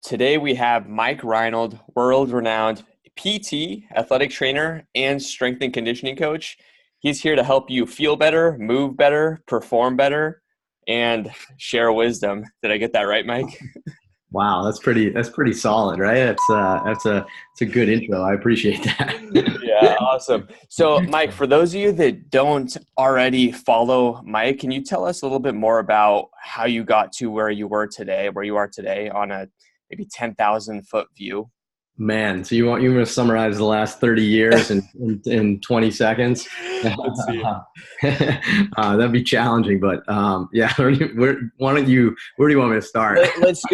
Today we have Mike Reinold, world-renowned PT, athletic trainer, and strength and conditioning coach. He's here to help you feel better, move better, perform better, and share wisdom. Did I get that right, Mike? Wow, that's pretty solid, right? It's a good intro. I appreciate that. Yeah, awesome. So, Mike, for those of you that don't already follow Mike, can you tell us a little bit more about how you got to where you are today on a maybe 10,000 foot view? Man, so you want to summarize the last 30 years in 20 seconds? Let's see. That'd be challenging, but yeah. Where do you want me to start? Let's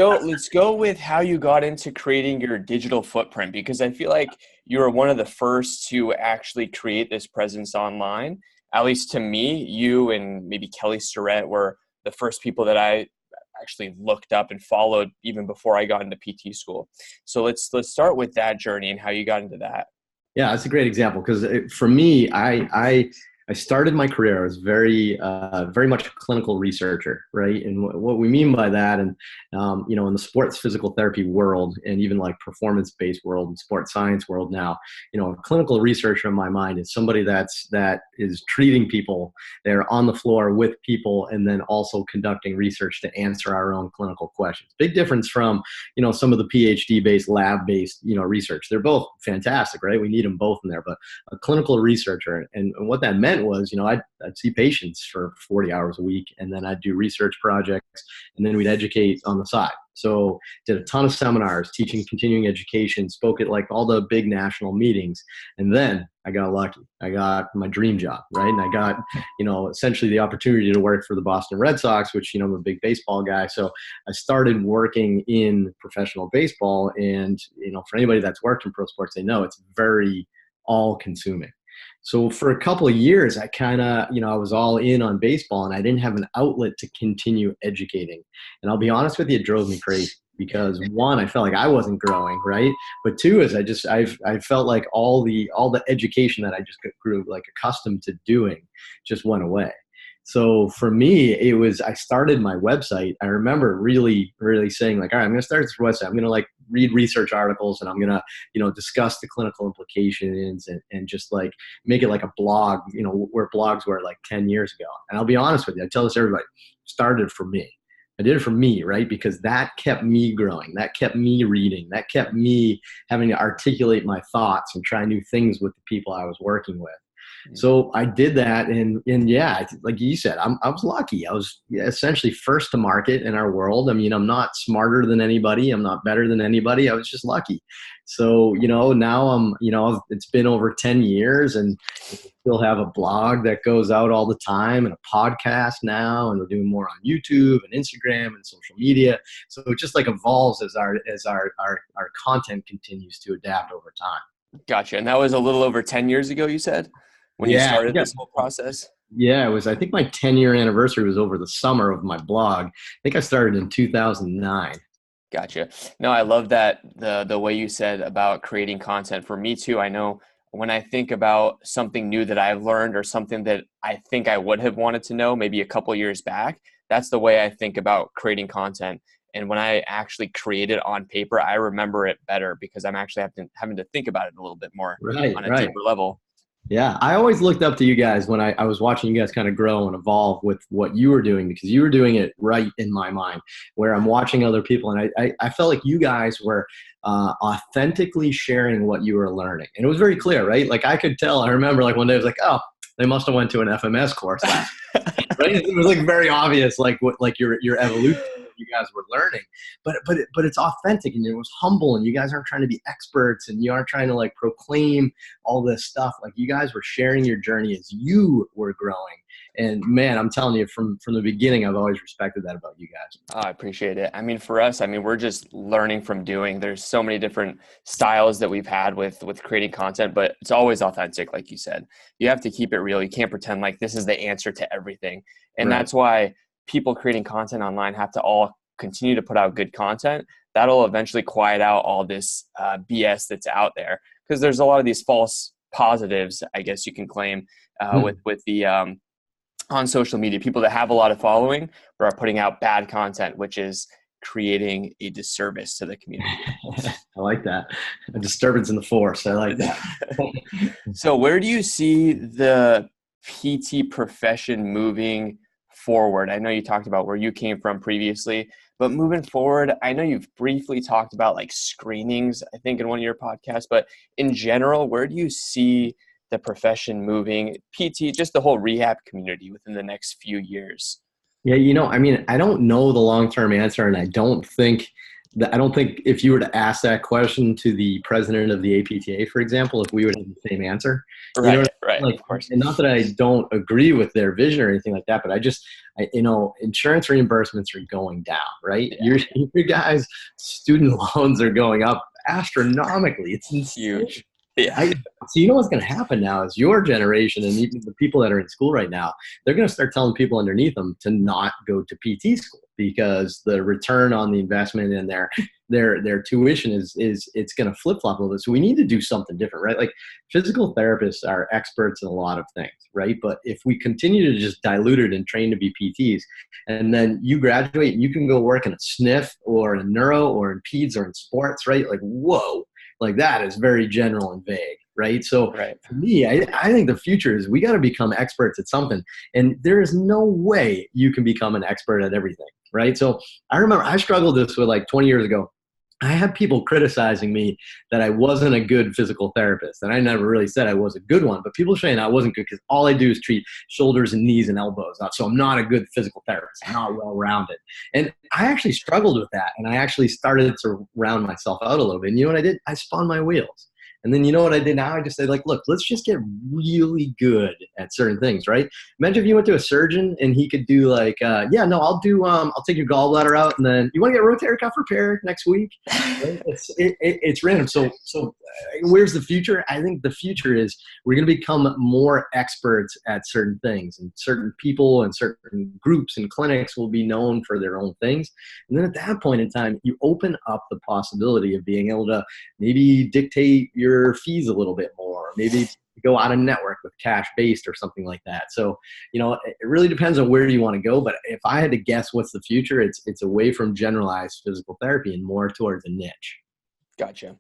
go with how you got into creating your digital footprint, because I feel like you were one of the first to actually create this presence online. At least to me, you and maybe Kelly Starrett were the first people that I actually looked up and followed even before I got into PT school. So let's start with that journey and how you got into that. Yeah, that's a great example because for me, I started my career. I was very much a clinical researcher, right? And what we mean by that, and in the sports physical therapy world, and even like performance-based world and sports science world now, a clinical researcher in my mind is somebody that is treating people. They're on the floor with people, and then also conducting research to answer our own clinical questions. Big difference from some of the PhD-based, lab-based research. They're both fantastic, right? We need them both in there, but a clinical researcher, and what that meant was, I'd see patients for 40 hours a week, and then I'd do research projects, and then we'd educate on the side. So did a ton of seminars, teaching continuing education, spoke at like all the big national meetings, and then I got lucky. I got my dream job, right? And I got, essentially the opportunity to work for the Boston Red Sox, which, I'm a big baseball guy. So I started working in professional baseball, and, for anybody that's worked in pro sports, they know it's very all consuming. So for a couple of years, I kind of, I was all in on baseball, and I didn't have an outlet to continue educating. And I'll be honest with you, it drove me crazy because one, I felt like I wasn't growing, right? But two is I felt like all the education that I just grew like accustomed to doing just went away. So for me, I started my website. I remember really, really saying like, all right, I'm going to start this website. I'm going to like read research articles, and I'm going to, discuss the clinical implications, and just like make it like a blog, where blogs were like 10 years ago. And I'll be honest with you, I tell this to everybody, started for me. I did it for me, right? Because that kept me growing. That kept me reading. That kept me having to articulate my thoughts and try new things with the people I was working with. So I did that, and yeah, like you said, I was lucky. I was essentially first to market in our world. I mean, I'm not smarter than anybody. I'm not better than anybody. I was just lucky. So now it's been over 10 years, and still have a blog that goes out all the time, and a podcast now, and we're doing more on YouTube and Instagram and social media. So it just like evolves as our content continues to adapt over time. Gotcha. And that was a little over 10 years ago, you said, when you Yeah, started this whole process? yeah, it was. I think my 10-year anniversary was over the summer of my blog. I think I started in 2009. Gotcha. No, I love that the way you said about creating content. For me too, I know when I think about something new that I've learned or something that I think I would have wanted to know maybe a couple years back, that's the way I think about creating content. And when I actually create it on paper, I remember it better because I'm actually having to think about it a little bit more Right, on a right. deeper level. Yeah, I always looked up to you guys when I was watching you guys kind of grow and evolve with what you were doing, because you were doing it right in my mind, where I'm watching other people, and I felt like you guys were authentically sharing what you were learning. And it was very clear, right? Like I could tell. I remember like one day I was like, oh, they must have went to an FMS course last right? It was like very obvious, like what, like your evolution, what you guys were learning, but it's authentic, and it was humble, and you guys aren't trying to be experts, and you aren't trying to like proclaim all this stuff. Like you guys were sharing your journey as you were growing, and man, I'm telling you, from the beginning, I've always respected that about you guys. Oh, I appreciate it. I mean, for us, I mean, we're just learning from doing. There's so many different styles that we've had with creating content, but it's always authentic, like you said. You have to keep it real. You can't pretend like this is the answer to everything. And Right. that's why people creating content online have to all continue to put out good content. That'll eventually quiet out all this BS that's out there, because there's a lot of these false positives, I guess you can claim, with the on social media, people that have a lot of following but are putting out bad content, which is creating a disservice to the community. I like that. A disturbance in the force. I like that. So where do you see the PT profession moving forward? I know you talked about where you came from previously, but moving forward, I know you've briefly talked about like screenings, I think in one of your podcasts, but in general, where do you see the profession moving, PT, just the whole rehab community within the next few years? Yeah, I mean, I don't know the long-term answer, and I don't think if you were to ask that question to the president of the APTA, for example, if we would have the same answer, Right, like, of course. and not that I don't agree with their vision or anything like that, but insurance reimbursements are going down, right? Yeah. Your guys' student loans are going up astronomically. It's insane. Huge. Yeah. So what's going to happen now is your generation and even the people that are in school right now, they're going to start telling people underneath them to not go to PT school because the return on the investment and their tuition is it's going to flip flop a little bit. So we need to do something different, right? Like physical therapists are experts in a lot of things, right? But if we continue to just dilute it and train to be PTs, and then you graduate and you can go work in a SNF or in neuro or in peds or in sports, right? Like, whoa. Like that is very general and vague, right? So for me, I think the future is we got to become experts at something. And there is no way you can become an expert at everything, right? So I remember I struggled this with like 20 years ago. I had people criticizing me that I wasn't a good physical therapist. And I never really said I was a good one, but people saying I wasn't good because all I do is treat shoulders and knees and elbows. So I'm not a good physical therapist. I'm not well-rounded. And I actually struggled with that. And I actually started to round myself out a little bit. And you know what I did? I spun my wheels. And then you know what I did now? I just said, like, look, let's just get really good at certain things, right? Imagine if you went to a surgeon and he could do like, I'll take your gallbladder out, and then you want to get rotator cuff repair next week. Right? It's random. So where's the future? I think the future is we're going to become more experts at certain things, and certain people and certain groups and clinics will be known for their own things. And then at that point in time, you open up the possibility of being able to maybe dictate your fees a little bit more, maybe go out of network with cash based or something like that. So, it really depends on where you want to go. But if I had to guess what's the future, it's away from generalized physical therapy and more towards a niche. Gotcha.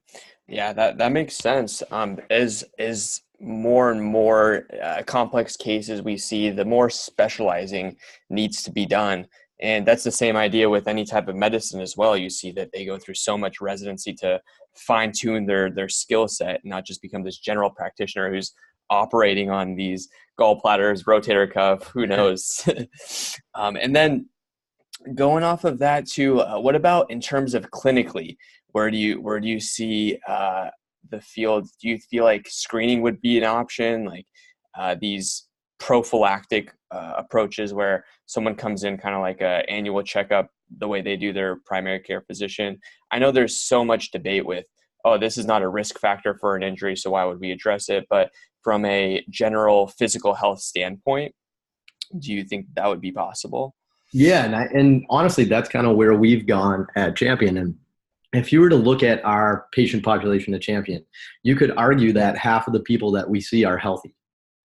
Yeah, that makes sense. As more and more complex cases we see, the more specializing needs to be done. And that's the same idea with any type of medicine as well. You see that they go through so much residency to fine tune their skill set, not just become this general practitioner who's operating on these gallbladders, rotator cuff, who knows. And then going off of that too, what about in terms of clinically? Where do you see the field? Do you feel like screening would be an option? Like these prophylactic approaches where someone comes in kind of like an annual checkup, the way they do their primary care physician. I know there's so much debate with, this is not a risk factor for an injury, so why would we address it? But from a general physical health standpoint, do you think that would be possible? Yeah, and honestly, that's kind of where we've gone at Champion. And if you were to look at our patient population at Champion, you could argue that half of the people that we see are healthy,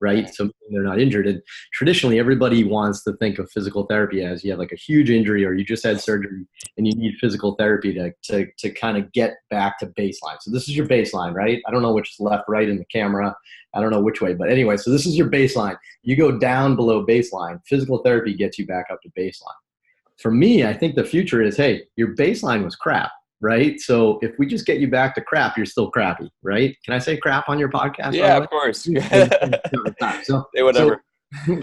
right? So they're not injured. And traditionally, everybody wants to think of physical therapy as you have like a huge injury or you just had surgery and you need physical therapy to kind of get back to baseline. So this is your baseline, right? I don't know which is left, right in the camera. I don't know which way, but anyway, so this is your baseline. You go down below baseline. Physical therapy gets you back up to baseline. For me, I think the future is, hey, your baseline was crap, right? So if we just get you back to crap, you're still crappy, right? Can I say crap on your podcast? Yeah, of course. Whatever.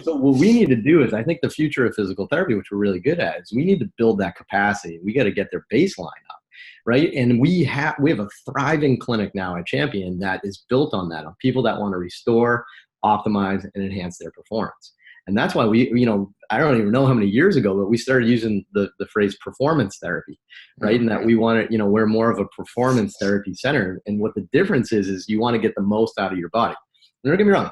So what we need to do is, I think the future of physical therapy, which we're really good at, is we need to build that capacity. We got to get their baseline up, right? And we have a thriving clinic now at Champion that is built on that, on people that want to restore, optimize, and enhance their performance. And that's why we, I don't even know how many years ago, but we started using the phrase performance therapy, right? And that we want to, we're more of a performance therapy center. And what the difference is you want to get the most out of your body. And don't get me wrong,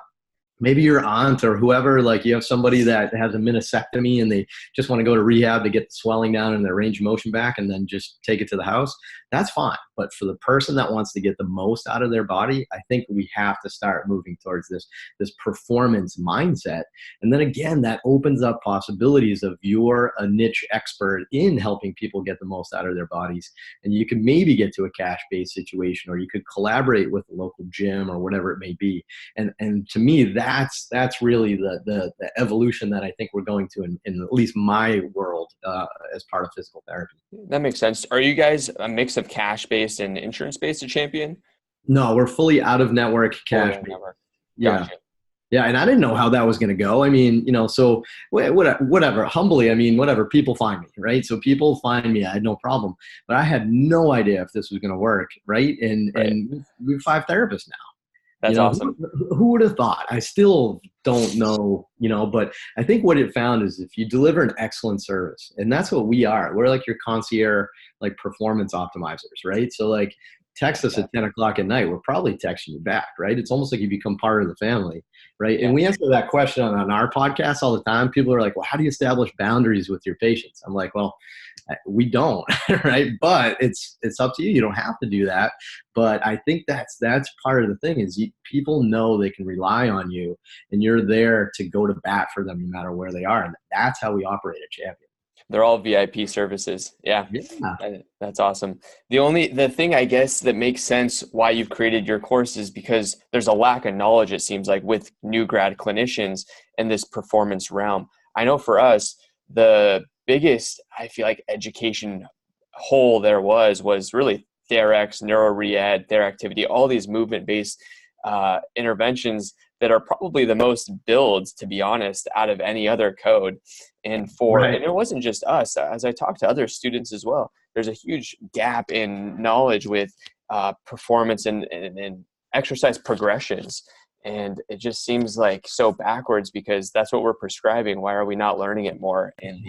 maybe your aunt or whoever, like you have somebody that has a meniscectomy and they just want to go to rehab to get the swelling down and their range of motion back and then just take it to the house. That's fine. But for the person that wants to get the most out of their body, I think we have to start moving towards this performance mindset. And then again, that opens up possibilities of you're a niche expert in helping people get the most out of their bodies. And you can maybe get to a cash-based situation, or you could collaborate with a local gym or whatever it may be. And to me, that's really the evolution that I think we're going to in at least my world as part of physical therapy. That makes sense. Are you guys a mix of cash-based and insurance-based at Champion? No, we're fully out of network cash. Gotcha. Yeah, and I didn't know how that was going to go. I mean, so whatever, humbly, I mean, whatever, people find me, right? So people find me, I had no problem. But I had no idea if this was going to work, right? And we have 5 therapists now. That's awesome. Who would have thought? I still don't know, but I think what it found is if you deliver an excellent service, and that's what we are. We're like your concierge, like performance optimizers, right? So like text us at 10 o'clock at night, we're probably texting you back, right? It's almost like you become part of the family, right? And we answer that question on our podcast all the time. People are like, well, how do you establish boundaries with your patients? I'm like, well, we don't, right? But it's up to you. You don't have to do that. But I think that's part of the thing is people know they can rely on you and you're there to go to bat for them no matter where they are. And that's how we operate at Champion. They're all VIP services. Yeah. That's awesome. The thing I guess that makes sense why you've created your course is because there's a lack of knowledge, it seems like, with new grad clinicians in this performance realm. I know for us, the biggest, I feel like, education hole there was really TheraX, NeuroRead, TheraActivity, all these movement-based interventions that are probably the most builds, to be honest, out of any other code. And and it wasn't just us. As I talked to other students as well, there's a huge gap in knowledge with performance and exercise progressions. And it just seems like so backwards because that's what we're prescribing. Why are we not learning it more in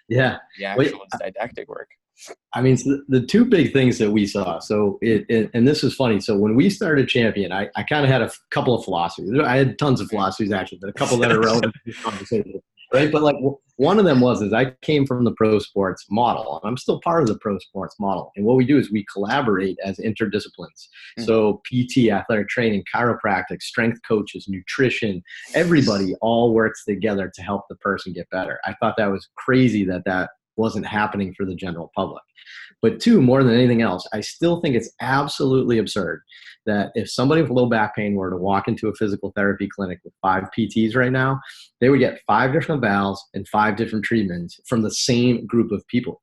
the actual didactic work? I mean, so the 2 big things that we saw. So and this is funny. So when we started Champion, I kind of had a couple of philosophies. I had tons of philosophies actually, but a couple that are relevant to this conversation, right? But like one of them is I came from the pro sports model, and I'm still part of the pro sports model. And what we do is we collaborate as interdisciplines. So PT, athletic training, chiropractic, strength coaches, nutrition, everybody all works together to help the person get better. I thought that was crazy that wasn't happening for the general public. But 2, more than anything else, I still think it's absolutely absurd that if somebody with low back pain were to walk into a physical therapy clinic with 5 PTs right now, they would get 5 different valves and 5 different treatments from the same group of people.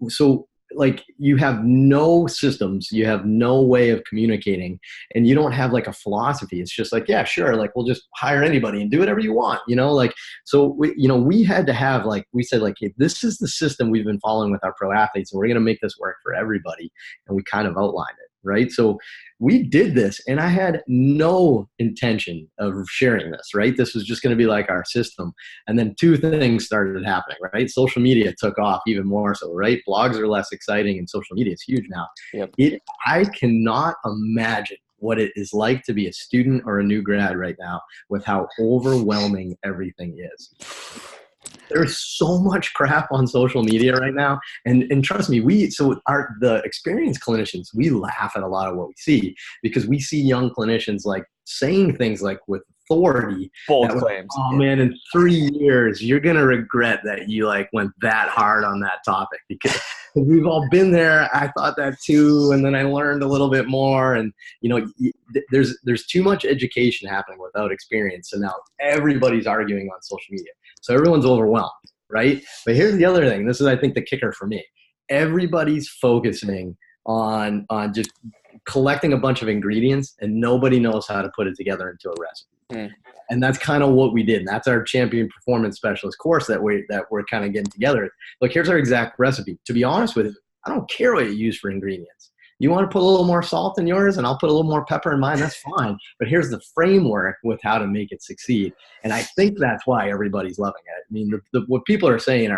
So like you have no systems, you have no way of communicating, and you don't have like a philosophy. It's just like, yeah, sure, like we'll just hire anybody and do whatever you want, like, so we had to have, like, we said, like, hey, this is the system we've been following with our pro athletes, and we're going to make this work for everybody. And we kind of outlined it, right? So we did this, and I had no intention of sharing this, right? This was just going to be like our system. And then 2 things started happening, right? Social media took off even more so, right? Blogs are less exciting, and social media is huge now. Yep. I cannot imagine what it is like to be a student or a new grad right now with how overwhelming everything is. There's so much crap on social media right now. And trust me, the experienced clinicians, we laugh at a lot of what we see because we see young clinicians like saying things like with authority. Bold claims. Oh man, in 3 years, you're going to regret that you like went that hard on that topic because we've all been there. I thought that too. And then I learned a little bit more. And, there's too much education happening without experience. So now everybody's arguing on social media. So everyone's overwhelmed, right? But here's the other thing. This is, I think, the kicker for me. Everybody's focusing on just collecting a bunch of ingredients, and nobody knows how to put it together into a recipe. And that's kind of what we did. And that's our Champion Performance Specialist course that we're kind of getting together. Look, here's our exact recipe. To be honest with you, I don't care what you use for ingredients. You want to put a little more salt in yours and I'll put a little more pepper in mine, that's fine. But here's the framework with how to make it succeed. And I think that's why everybody's loving it. I mean, what people are saying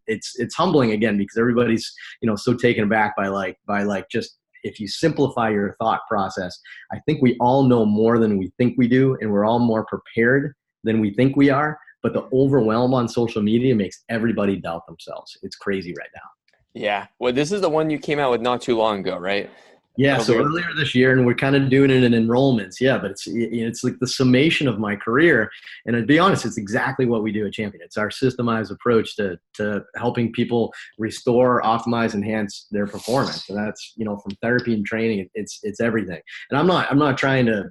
it's humbling again because everybody's, so taken aback by just if you simplify your thought process, I think we all know more than we think we do, and we're all more prepared than we think we are. But the overwhelm on social media makes everybody doubt themselves. It's crazy right now. Yeah. Well, this is the one you came out with not too long ago, right? Yeah, so earlier this year, and we're kind of doing it in enrollments. Yeah, but it's like the summation of my career. And to be honest, it's exactly what we do at Champion. It's our systemized approach to helping people restore, optimize, enhance their performance. And that's, from therapy and training, it's everything. And I'm not trying to,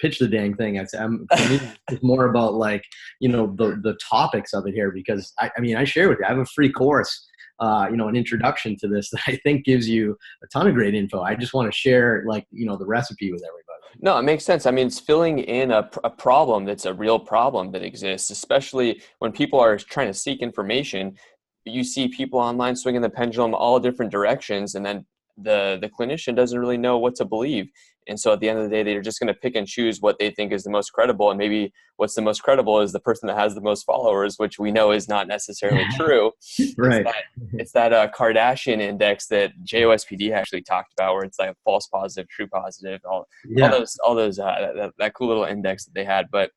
pitch the dang thing. For me, it's more about like, the topics of it here, because I share with you, I have a free course, an introduction to this that I think gives you a ton of great info. I just want to share the recipe with everybody. No, it makes sense. I mean, it's filling in a problem that's a real problem that exists, especially when people are trying to seek information. You see people online swinging the pendulum all different directions, and then the clinician doesn't really know what to believe. And so at the end of the day, they're just going to pick and choose what they think is the most credible. And maybe what's the most credible is the person that has the most followers, which we know is not necessarily true. Right. It's that Kardashian index that JOSPD actually talked about, where it's like false positive, true positive, all those that cool little index that they had. But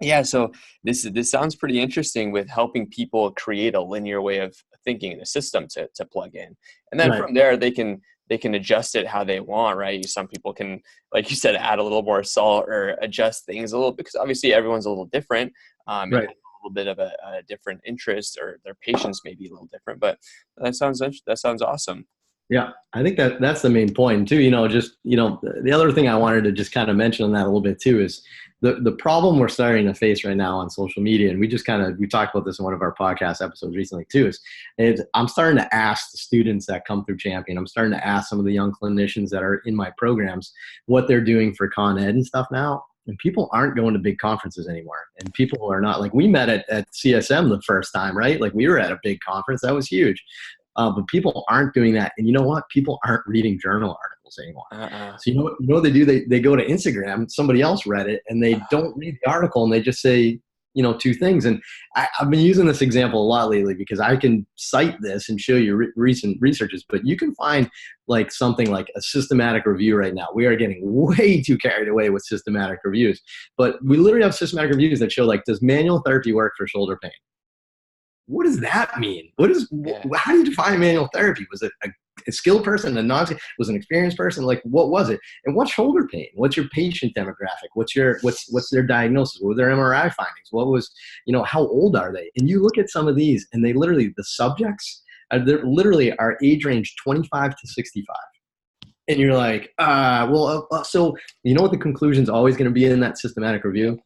yeah, so this sounds pretty interesting with helping people create a linear way of thinking in a system to plug in. And then from there, they can adjust it how they want, right? Some people can, like you said, add a little more salt or adjust things a little, because obviously everyone's a little different, and a little bit of a different interest, or their patients may be a little different. But that sounds awesome. Yeah, I think that's the main point too. The other thing I wanted to just kind of mention on that a little bit too is the problem we're starting to face right now on social media, and we talked about this in one of our podcast episodes recently too, is I'm starting to ask the students that come through Champion, I'm starting to ask some of the young clinicians that are in my programs what they're doing for Con Ed and stuff now. And people aren't going to big conferences anymore. And people are not, like, we met at CSM the first time, right? Like, we were at a big conference. That was huge. But people aren't doing that. And you know what? People aren't reading journal articles anymore. So you know what they do? They go to Instagram, somebody else read it, and they don't read the article, and they just say, two things. And I've been using this example a lot lately because I can cite this and show you recent researches, but you can find like something like a systematic review right now. We are getting way too carried away with systematic reviews, but we literally have systematic reviews that show, like, does manual therapy work for shoulder pain? What does that mean? How do you define manual therapy? Was it a skilled person, was an experienced person? Like, what was it? And what's shoulder pain? What's your patient demographic? What's their diagnosis? What were their MRI findings? What was, how old are they? And you look at some of these, and they literally, the subjects are age range 25 to 65. And you're like, so you know what the conclusion is always going to be in that systematic review?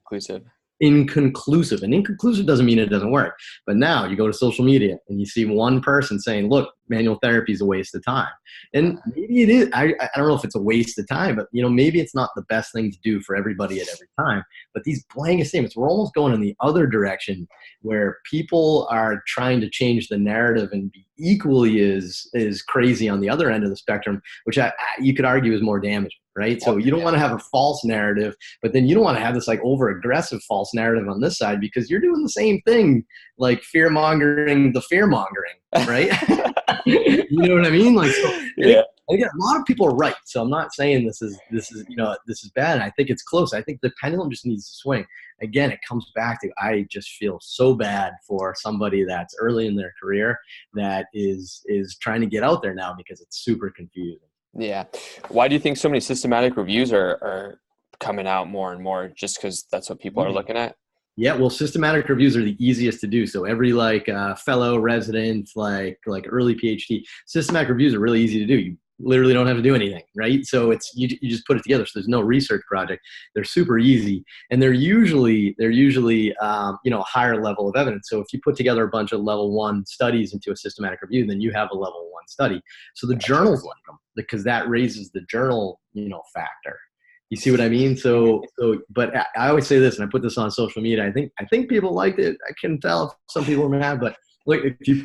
Inconclusive. And inconclusive doesn't mean it doesn't work. But now you go to social media and you see one person saying, look, manual therapy is a waste of time. And maybe it is. I don't know if it's a waste of time, but maybe it's not the best thing to do for everybody at every time. But these blanket statements, we're almost going in the other direction, where people are trying to change the narrative and be equally as crazy on the other end of the spectrum, which you could argue is more damaging. Right. So you don't want to have a false narrative, but then you don't want to have this like over aggressive false narrative on this side, because you're doing the same thing, like fear mongering, right? You know what I mean? Like, so, yeah. Again, a lot of people are right. So I'm not saying this is bad. I think it's close. I think the pendulum just needs to swing. Again, it comes back to, I just feel so bad for somebody that's early in their career that is trying to get out there now, because it's super confusing. Yeah. Why do you think so many systematic reviews are coming out more and more? Just because that's what people are looking at? Yeah, well, systematic reviews are the easiest to do. So every fellow, resident, like early PhD, systematic reviews are really easy to do. You literally don't have to do anything, right? So it's you just put it together. So there's no research project. They're super easy, and they're usually higher level of evidence. So if you put together a bunch of level 1 studies into a systematic review, then you have a level 1 study. So the journals like them, because that raises the journal factor. You see what I mean? But I always say this, and I put this on social media. I think people liked it. I can tell some people are mad, but look, if you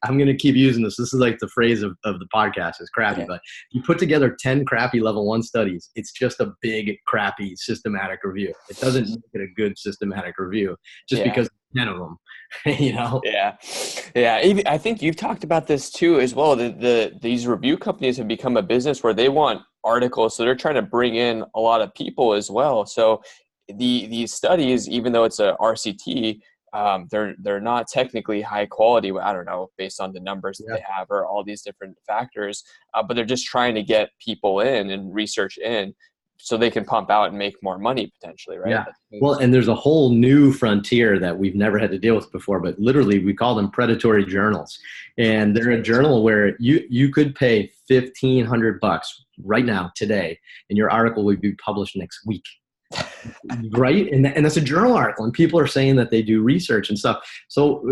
I'm going to keep using this. This is like the phrase of the podcast, is crappy. But if you put together 10 crappy level 1 studies, it's just a big crappy systematic review. It doesn't make it a good systematic review, just because 10 of them, you know? Yeah. Yeah. I think you've talked about this too as well. These review companies have become a business where they want articles. So they're trying to bring in a lot of people as well. So these studies, even though it's a RCT, they're not technically high quality. I don't know, based on the numbers that Yeah. they have or all these different factors. But they're just trying to get people in and research in so they can pump out and make more money potentially, right? Yeah. Well, and there's a whole new frontier that we've never had to deal with before, but literally we call them predatory journals. And they're a journal where you could pay $1,500 right now, today, and your article would be published next week. Right. And that's a journal article, and people are saying that they do research and stuff. So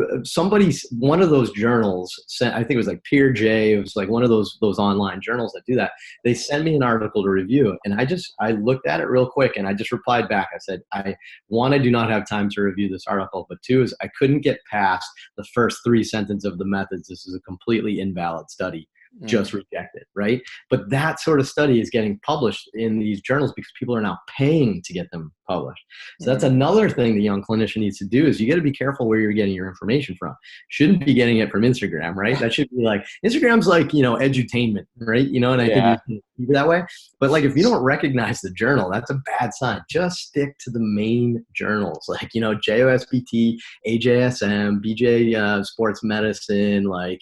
one of those journals sent, I think it was like Peer J, it was like one of those online journals that do that. They send me an article to review, and I looked at it real quick, and I just replied back. I said, I do not have time to review this article, but two is I couldn't get past the first 3 sentences of the methods. This is a completely invalid study. Just reject it, right? But that sort of study is getting published in these journals because people are now paying to get them published. So that's another thing the young clinician needs to do is you got to be careful where you're getting your information from. Shouldn't be getting it from Instagram, right? That should be like, Instagram's like, edutainment, right? And I think you can keep it that way. But like, if you don't recognize the journal, that's a bad sign. Just stick to the main journals, like, JOSPT, AJSM, BJ Sports Medicine, like,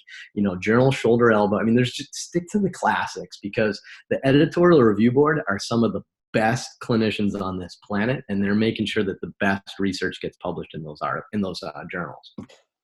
Journal Shoulder Elbow. I mean, just stick to the classics, because the editorial review board are some of the best clinicians on this planet, and they're making sure that the best research gets published in those journals.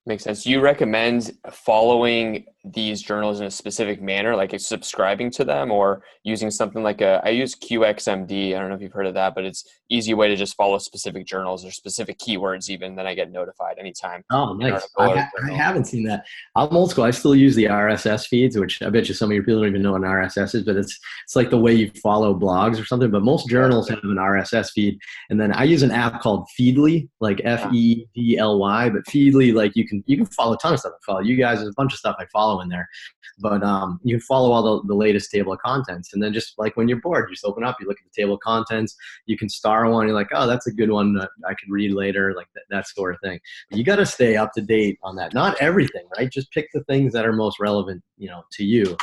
Makes sense. Do you recommend following these journals in a specific manner, like subscribing to them, or using something like I use QXMD. I don't know if you've heard of that, but it's easy way to just follow specific journals or specific keywords even, then I get notified anytime. Oh, nice. I haven't seen that. I'm old school. I still use the RSS feeds, which I bet you some of your people don't even know what an RSS is, but it's like the way you follow blogs or something. But most journals have an RSS feed. And then I use an app called Feedly, like Feedly, but Feedly, like you can follow a ton of stuff. I follow you guys. There's a bunch of stuff I follow in there, but you can follow all the latest table of contents. And then just like when you're bored, you just open up, you look at the table of contents, you can star one. You're like, oh, that's a good one that I could read later, like that sort of thing. But you got to stay up to date on that. Not everything, right? Just pick the things that are most relevant, to you,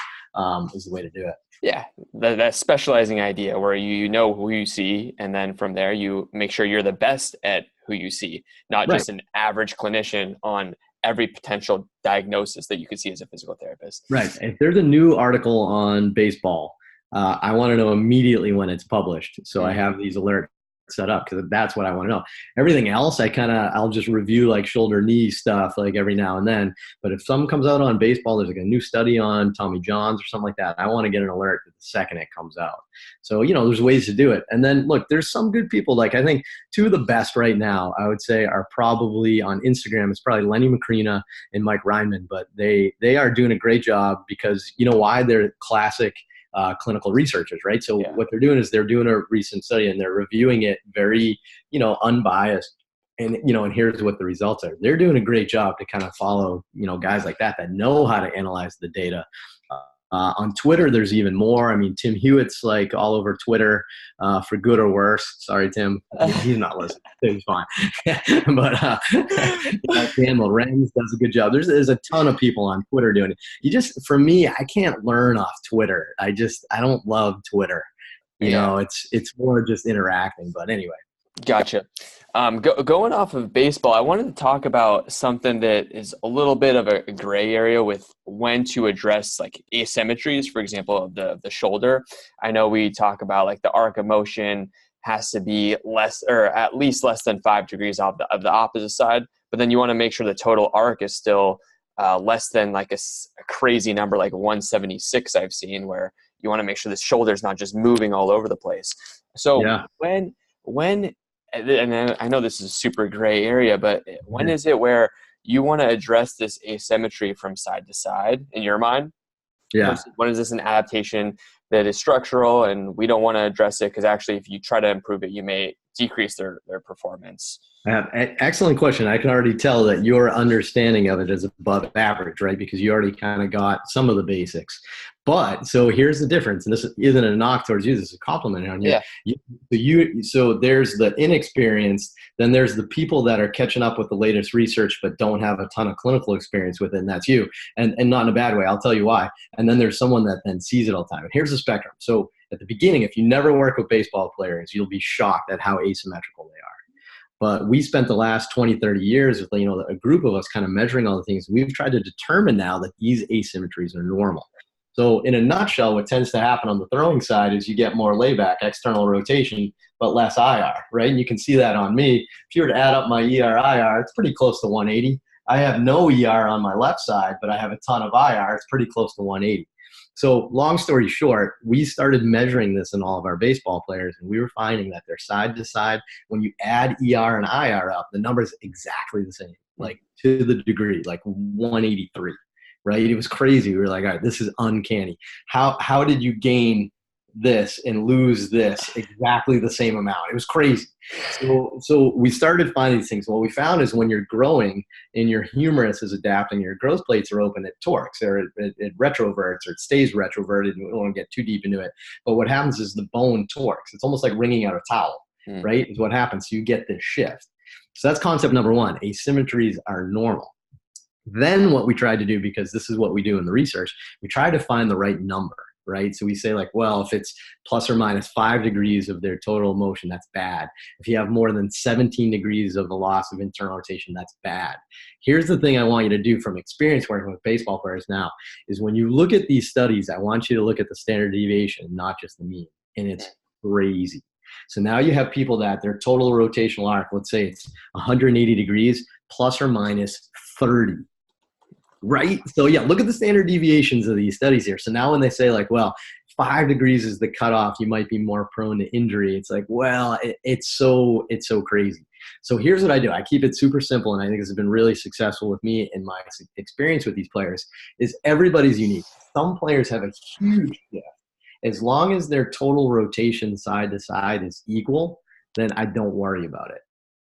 is the way to do it. Yeah, that specializing idea where you know who you see, and then from there you make sure you're the best at who you see, not just an average clinician on every potential diagnosis that you could see as a physical therapist. Right. If there's a new article on baseball, I want to know immediately when it's published. So I have these alerts set up because that's what I want to know. Everything else, I'll just review like shoulder, knee stuff like every now and then. But if something comes out on baseball, there's like a new study on Tommy John's or something like that, I want to get an alert the second it comes out. So, there's ways to do it. And then look, there's some good people. Like I think two of the best right now, I would say, are probably on Instagram. It's probably Lenny Macrina and Mike Reinman, but they are doing a great job because why? They're classic clinical researchers, right? So what they're doing is they're doing a recent study and they're reviewing it very, unbiased. And, and here's what the results are. They're doing a great job to kind of follow, guys like that know how to analyze the data. On Twitter, there's even more. I mean, Tim Hewitt's like all over Twitter, for good or worse. Sorry, Tim. He's not listening. He's fine. But Dan Lorenz does a good job. There's a ton of people on Twitter doing it. For me, I can't learn off Twitter. I don't love Twitter. It's more just interacting. But anyway. Gotcha. Going off of baseball, I wanted to talk about something that is a little bit of a gray area with when to address like asymmetries, for example, of the shoulder. I know we talk about like the arc of motion has to be less or at least less than 5 degrees of the opposite side, but then you want to make sure the total arc is still less than like a crazy number like 176 I've seen, where you want to make sure the shoulder is not just moving all over the place. So when and I know this is a super gray area, but when is it where you want to address this asymmetry from side to side in your mind? Yeah. When is this an adaptation that is structural and we don't want to address it because actually if you try to improve it, you may decrease their performance? Excellent question. I can already tell that your understanding of it is above average, right? Because you already kind of got some of the basics. But so here's the difference, and this isn't a knock towards you. This is a compliment on you. Yeah. So there's the inexperienced, then there's the people that are catching up with the latest research but don't have a ton of clinical experience with it, and that's you. And not in a bad way. I'll tell you why. And then there's someone that then sees it all the time. And here's the spectrum. So at the beginning, if you never work with baseball players, you'll be shocked at how asymmetrical they are. But we spent the last 20, 30 years with, a group of us kind of measuring all the things. We've tried to determine now that these asymmetries are normal. So in a nutshell, what tends to happen on the throwing side is you get more layback, external rotation, but less IR, right? And you can see that on me. If you were to add up my ER/IR, it's pretty close to 180. I have no ER on my left side, but I have a ton of IR. It's pretty close to 180. So long story short, we started measuring this in all of our baseball players, and we were finding that they're side to side. When you add ER and IR up, the number is exactly the same, like to the degree, like 183, right? It was crazy. We were like, all right, this is uncanny. How did you gain this and lose this exactly the same amount? It was crazy. So we started finding these things. What we found is when you're growing and your humerus is adapting, your growth plates are open, it torques, or it retroverts, or it stays retroverted. We don't want to get too deep into it. But what happens is the bone torques. It's almost like wringing out a towel, right? Is what happens. So you get this shift. So that's concept number one. Asymmetries are normal. Then what we tried to do, because this is what we do in the research, we try to find the right number. Right? So we say like, well, if it's plus or minus 5 degrees of their total motion, that's bad. If you have more than 17 degrees of the loss of internal rotation, that's bad. Here's the thing I want you to do from experience working with baseball players now is when you look at these studies, I want you to look at the standard deviation, not just the mean. And it's crazy. So now you have people that their total rotational arc, let's say it's 180 degrees plus or minus 30. Right? So yeah, look at the standard deviations of these studies here. So now when they say like, well, 5 degrees is the cutoff, you might be more prone to injury. It's like, well, it's so crazy. So here's what I do. I keep it super simple, and I think this has been really successful with me and my experience with these players, is everybody's unique. Some players have a huge gift. As long as their total rotation side to side is equal, then I don't worry about it.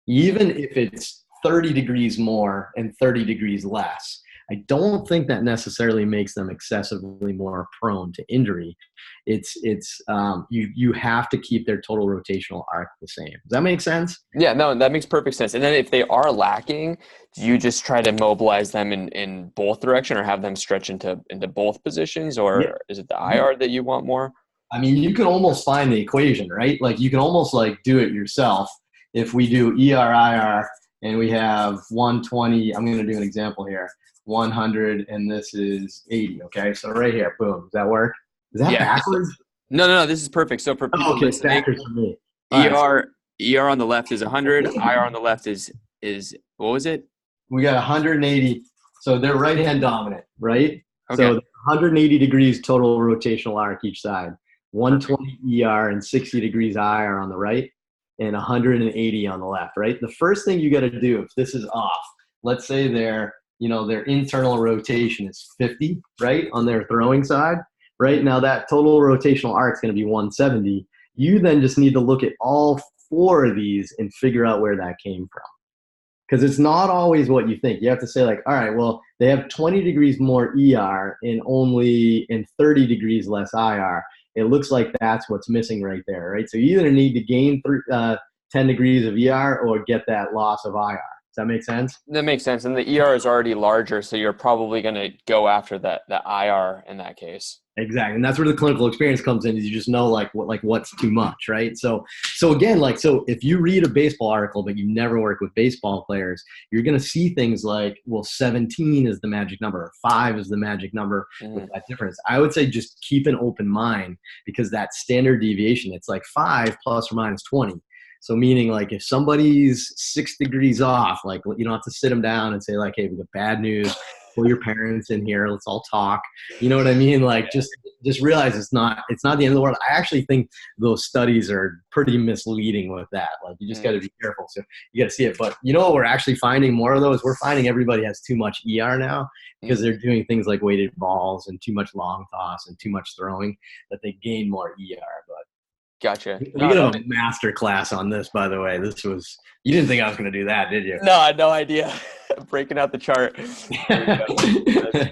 Even if it's 30 degrees more and 30 degrees less, I don't think that necessarily makes them excessively more prone to injury. You have to keep their total rotational arc the same. Does that make sense? Yeah, no, that makes perfect sense. And then if they are lacking, do you just try to mobilize them in both direction, or have them stretch into both positions, or is it the IR that you want more? I mean, you can almost find the equation, right? Like you can almost like do it yourself. If we do ER/IR and we have 120, I'm going to do an example here. 100 and this is 80. Okay, so right here, boom. Does that work? Is that backwards? No. This is perfect. So for people listening, backwards for me. ER on the left is 100. IR on the left is what was it? We got 180. So they're right hand dominant, right? Okay. So 180 degrees total rotational arc each side. 120 ER and 60 degrees IR on the right, and 180 on the left. Right. The first thing you got to do, if this is off, let's say their internal rotation is 50, right, on their throwing side, right? Now that total rotational arc is going to be 170. You then just need to look at all 4 of these and figure out where that came from. Because it's not always what you think. You have to say like, all right, well, they have 20 degrees more ER and 30 degrees less IR. It looks like that's what's missing right there, right? So you either need to gain 10 degrees of ER or get that loss of IR. Does that make sense? That makes sense. And the ER is already larger, so you're probably going to go after the IR in that case. Exactly. And that's where the clinical experience comes in, is you just know what's too much, right? So again, so if you read a baseball article but you never work with baseball players, you're going to see things like, well, 17 is the magic number, or 5 is the magic number with that difference. I would say just keep an open mind, because that standard deviation, it's like 5 plus or minus 20. So meaning like if somebody's 6 degrees off, like you don't have to sit them down and say like, hey, we got bad news. Pull your parents in here. Let's all talk. You know what I mean? Like just realize it's not the end of the world. I actually think those studies are pretty misleading with that. Like you just got to be careful. So you got to see it. But you know what we're actually finding more of those? We're finding everybody has too much ER now, because they're doing things like weighted balls and too much long toss and too much throwing, that they gain more ER. But Gotcha. We No, could that have a master class on this, by the way. You didn't think I was going to do that, did you? no, I had no idea. Breaking out the chart. There you go. That's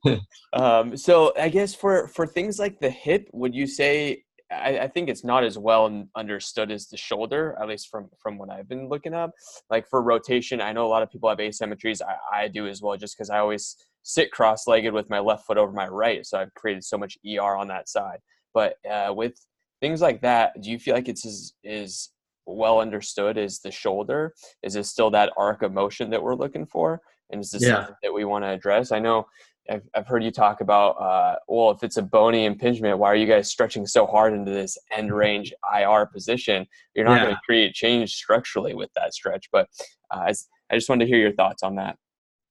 funny. So I guess for things like the hip, would you say, I think it's not as well understood as the shoulder, at least from what I've been looking up. Like for rotation, I know a lot of people have asymmetries. I do as well, just because I always sit cross-legged with my left foot over my right. So I've created so much ER on that side. But with things like that, do you feel like it's is well understood as the shoulder? Is it still that arc of motion that we're looking for? And is this Yeah. something that we want to address? I know I've heard you talk about, well, if it's a bony impingement, why are you guys stretching so hard into this end range IR position? You're not going Yeah. to create change structurally with that stretch. But I just wanted to hear your thoughts on that.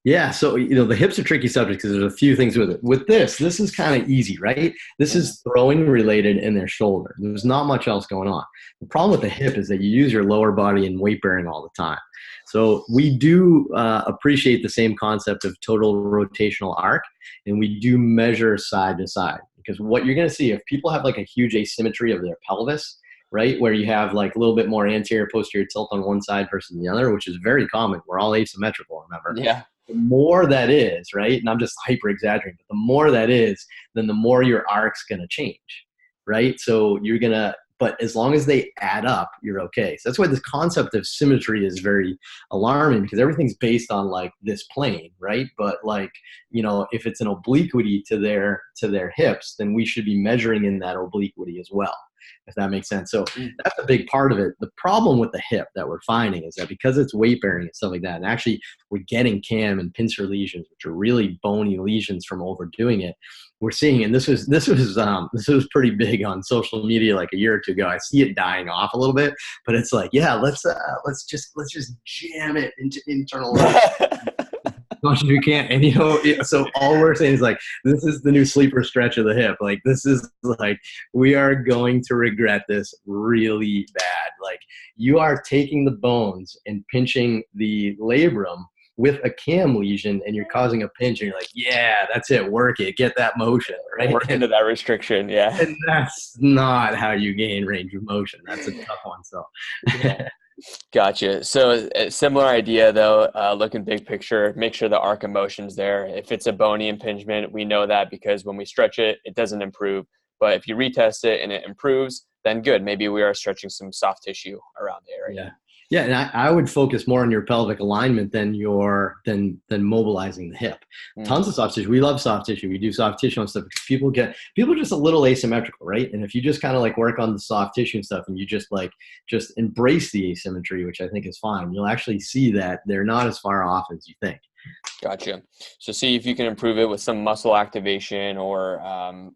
Yeah, so the hips are tricky subject because there's a few things with it. With this is kind of easy, right? This Mhm. is throwing related in their shoulder. There's not much else going on. The problem with the hip is that you use your lower body in weight bearing all the time. So we do appreciate the same concept of total rotational arc, and we do measure side to side because what you're going to see if people have like a huge asymmetry of their pelvis, right, where you have like a little bit more anterior posterior tilt on one side versus the other, which is very common. We're all asymmetrical, remember? Yeah. The more that is, right, and I'm just hyper exaggerating, but the more that is, then the more your arc's going to change, right? So you're going to, but as long as they add up, you're okay. So that's why this concept of symmetry is very alarming because everything's based on like this plane, right? But like, if it's an obliquity to their hips, then we should be measuring in that obliquity as well, if that makes sense. So Mm. that's a big part of it. The problem with the hip that we're finding is that because it's weight bearing and stuff like that, and actually we're getting cam and pincer lesions, which are really bony lesions from overdoing it. We're seeing, and this was pretty big on social media like a year or two ago. I see it dying off a little bit, but it's like, yeah, let's just jam it into internal much as you can. And so all we're saying is like, this is the new sleeper stretch of the hip. Like, this is like, we are going to regret this really bad. Like, you are taking the bones and pinching the labrum with a cam lesion and you're causing a pinch and you're like, yeah, that's it. Work it. Get that motion, right? Work into that restriction. Yeah. And that's not how you gain range of motion. That's a tough one. So Yeah. Gotcha. So a similar idea though, looking big picture, make sure the arc of motion's there. If it's a bony impingement, we know that because when we stretch it, it doesn't improve. But if you retest it and it improves, then good. Maybe we are stretching some soft tissue around the area. yeah. Yeah, and I would focus more on your pelvic alignment than than mobilizing the hip. Mm. Tons of soft tissue. We love soft tissue. We do soft tissue and stuff because people are just a little asymmetrical, right? And if you just kind of like work on the soft tissue and stuff, and you just embrace the asymmetry, which I think is fine, you'll actually see that they're not as far off as you think. Gotcha. So see if you can improve it with some muscle activation or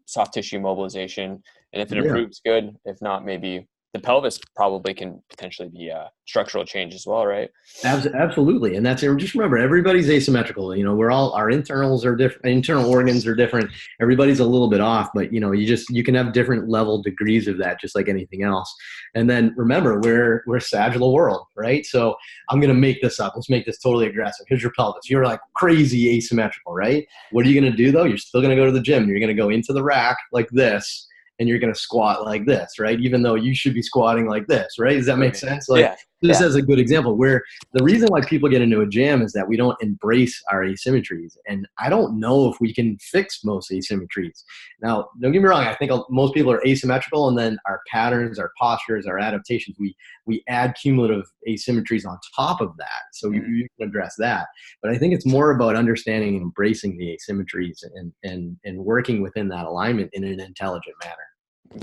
soft tissue mobilization. And if it Yeah. improves, good. If not, maybe the pelvis probably can potentially be a structural change as well, right? Absolutely, and just remember, everybody's asymmetrical. We're all our internals are different. Internal organs are different. Everybody's a little bit off, but you can have different level degrees of that, just like anything else. And then remember, we're sagittal world, right? So I'm gonna make this up. Let's make this totally aggressive. Here's your pelvis. You're like crazy asymmetrical, right? What are you gonna do though? You're still gonna go to the gym. You're gonna go into the rack like this. And you're going to squat like this, right? Even though you should be squatting like this, right? Does that make sense? Like, Yeah. this Yeah. is a good example where the reason why people get into a jam is that we don't embrace our asymmetries. And I don't know if we can fix most asymmetries. Now, don't get me wrong. I think most people are asymmetrical, and then our patterns, our postures, our adaptations, we add cumulative asymmetries on top of that. So you can address that. But I think it's more about understanding and embracing the asymmetries and working within that alignment in an intelligent manner.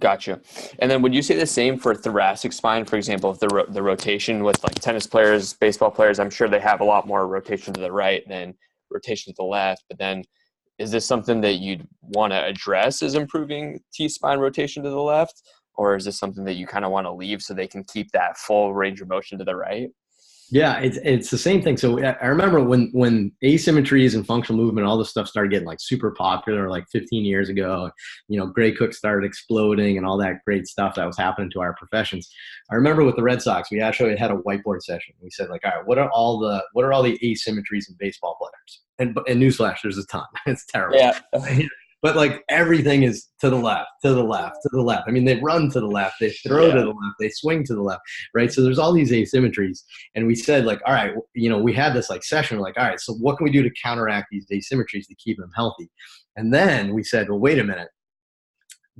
Gotcha. And then would you say the same for thoracic spine? For example, if the rotation with like tennis players, baseball players, I'm sure they have a lot more rotation to the right than rotation to the left. But then is this something that you'd want to address as improving T-spine rotation to the left? Or is this something that you kind of want to leave so they can keep that full range of motion to the right? Yeah, it's the same thing. So I remember when asymmetries and functional movement, all this stuff started getting like super popular, like 15 years ago. Gray Cook started exploding and all that great stuff that was happening to our professions. I remember with the Red Sox, we actually had a whiteboard session. We said like, all right, what are all the asymmetries in baseball players? And newsflash, there's a ton. It's terrible. Yeah. but like everything is to the left, to the left, to the left. I mean, they run to the left, they throw to the left, they swing to the left, right? So there's all these asymmetries. And we said like, all right, you know, we had this like session, we're like, all right, so what can we do to counteract these asymmetries to keep them healthy? And then we said, well, wait a minute.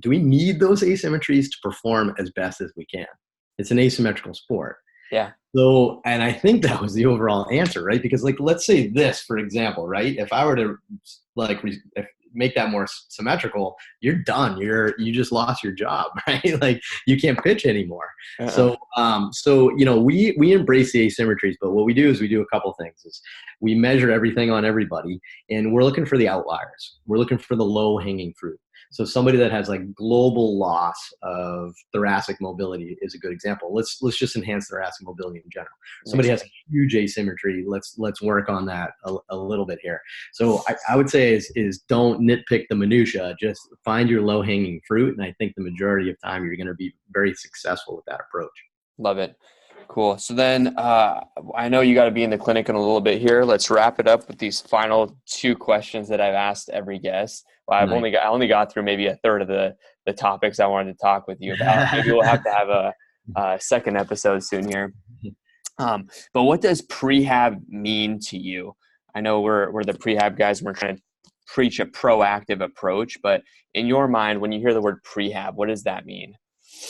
Do we need those asymmetries to perform as best as we can? It's an asymmetrical sport. Yeah. So, and I think that was the overall answer, right? Because like, let's say this, for example, right? If I were to like make that more symmetrical, you're done. You just lost your job, right? Like you can't pitch anymore. So, you know, we embrace the asymmetries, but what we do is we do a couple things. Is we measure everything on everybody, and we're looking for the outliers. We're looking for the low hanging fruit. So somebody that has like global loss of thoracic mobility is a good example. Let's just enhance thoracic mobility in general. Somebody has a huge asymmetry. Let's work on that a little bit here. So I would say is don't nitpick the minutia. Just find your low hanging fruit, and I think the majority of time you're going to be very successful with that approach. Love it. Cool. So then I know you got to be in the clinic in a little bit here. Let's wrap it up with these final 2 questions that I've asked every guest. Well, I only got through maybe a third of the topics I wanted to talk with you about. Maybe we'll have to have a second episode soon here. But what does prehab mean to you? I know we're the prehab guys and we're trying to preach a proactive approach, but in your mind, when you hear the word prehab, what does that mean?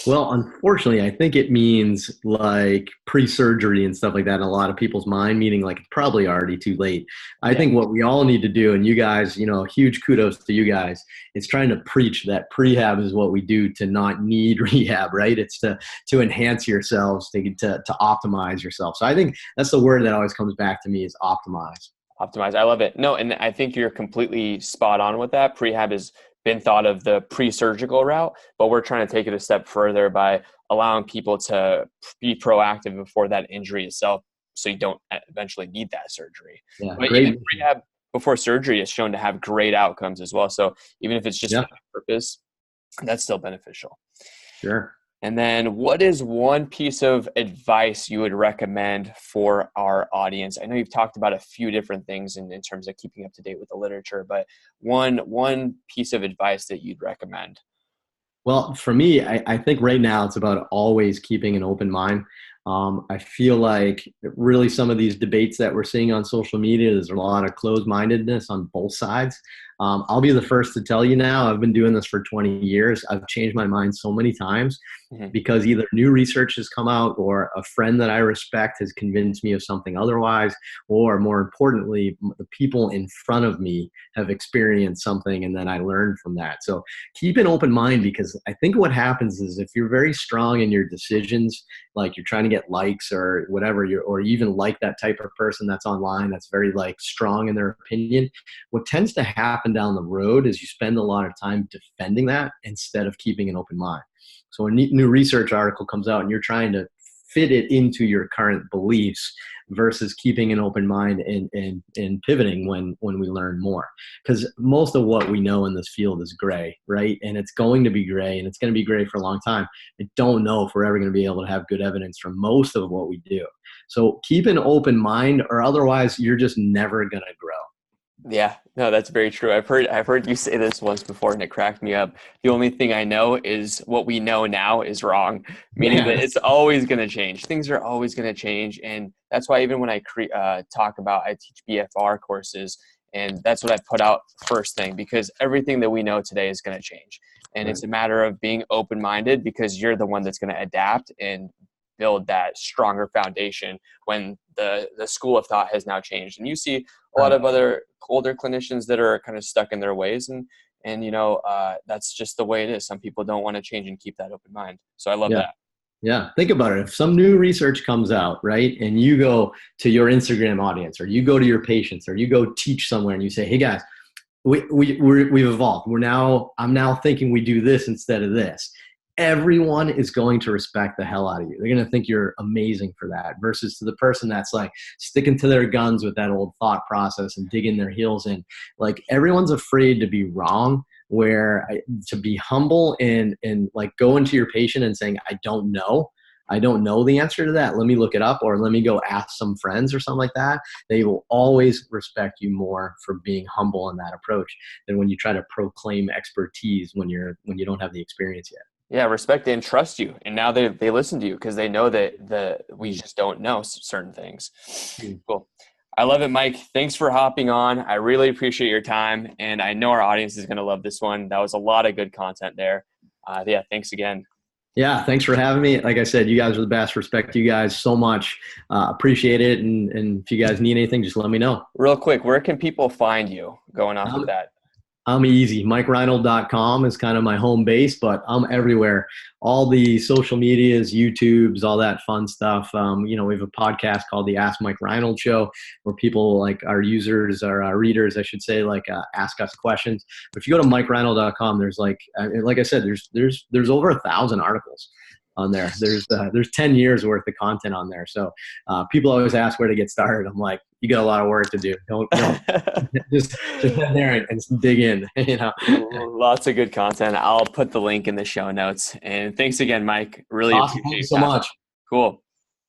Well, unfortunately, I think it means like pre-surgery and stuff like that in a lot of people's mind, meaning like it's probably already too late. I think what we all need to do, and you guys, you know, huge kudos to you guys, is trying to preach that prehab is what we do to not need rehab, right? It's to enhance yourselves, to optimize yourself. So I think that's the word that always comes back to me is optimize. Optimize. I love it. No, and I think you're completely spot on with that. Prehab has been thought of the pre-surgical route, but we're trying to take it a step further by allowing people to be proactive before that injury itself, so you don't eventually need that surgery. Yeah, but even prehab before surgery is shown to have great outcomes as well. So even if it's just for that purpose, that's still beneficial. Sure. And then what is one piece of advice you would recommend for our audience? I know you've talked about a few different things in terms of keeping up to date with the literature, but one piece of advice that you'd recommend. Well, for me, I think right now it's about always keeping an open mind. I feel like really some of these debates that we're seeing on social media, there's a lot of closed-mindedness on both sides. I'll be the first to tell you now, I've been doing this for 20 years. I've changed my mind so many times because either new research has come out or a friend that I respect has convinced me of something otherwise, or more importantly, the people in front of me have experienced something and then I learned from that. So keep an open mind, because I think what happens is if you're very strong in your decisions, like you're trying to get likes or whatever, or even like that type of person that's online that's very like strong in their opinion, what tends to happen down the road is you spend a lot of time defending that instead of keeping an open mind. So a new research article comes out and you're trying to fit it into your current beliefs versus keeping an open mind and pivoting when we learn more. Because most of what we know in this field is gray, right? And it's going to be gray, and it's going to be gray for a long time. I don't know if we're ever going to be able to have good evidence for most of what we do. So keep an open mind, or otherwise you're just never going to grow. Yeah, no, that's very true. I've heard you say this once before and it cracked me up. The only thing I know is what we know now is wrong, meaning that it's always going to change. Things are always going to change. And that's why even when I I teach BFR courses, and that's what I put out first thing, because everything that we know today is going to change. And it's a matter of being open-minded, because you're the one that's going to adapt and build that stronger foundation when the school of thought has now changed. And you see a lot of other older clinicians that are kind of stuck in their ways, and you know, that's just the way it is. Some people don't want to change and keep that open mind. So I love that. Yeah. Think about it. If some new research comes out, right, and you go to your Instagram audience, or you go to your patients, or you go teach somewhere and you say, hey guys, we've evolved. I'm now thinking we do this instead of this. Everyone is going to respect the hell out of you. They're going to think you're amazing for that, versus to the person that's like sticking to their guns with that old thought process and digging their heels in. Like, everyone's afraid to be wrong, to be humble and like go into your patient and saying, I don't know. I don't know the answer to that. Let me look it up, or let me go ask some friends or something like that. They will always respect you more for being humble in that approach than when you try to proclaim expertise when you don't have the experience yet. Yeah, respect and trust you. And now they listen to you because they know that we just don't know certain things. Cool. I love it, Mike. Thanks for hopping on. I really appreciate your time. And I know our audience is going to love this one. That was a lot of good content there. Yeah, thanks again. Yeah, thanks for having me. Like I said, you guys are the best. Respect you guys so much. Appreciate it. And if you guys need anything, just let me know. Real quick, where can people find you going off of that? I'm easy. MikeReinold.com is kind of my home base, but I'm everywhere. All the social medias, YouTubes, all that fun stuff. We have a podcast called the Ask Mike Reinold Show, where people, like our users, or our readers, I should say, ask us questions. But if you go to MikeReinold.com, there's like I said, there's over 1,000 articles on there. There's 10 years worth of content on there. So people always ask where to get started. I'm like, you got a lot of work to do. Don't just head there and dig in. Lots of good content. I'll put the link in the show notes. And thanks again, Mike. Really awesome. appreciate it. Thank you so much. Cool.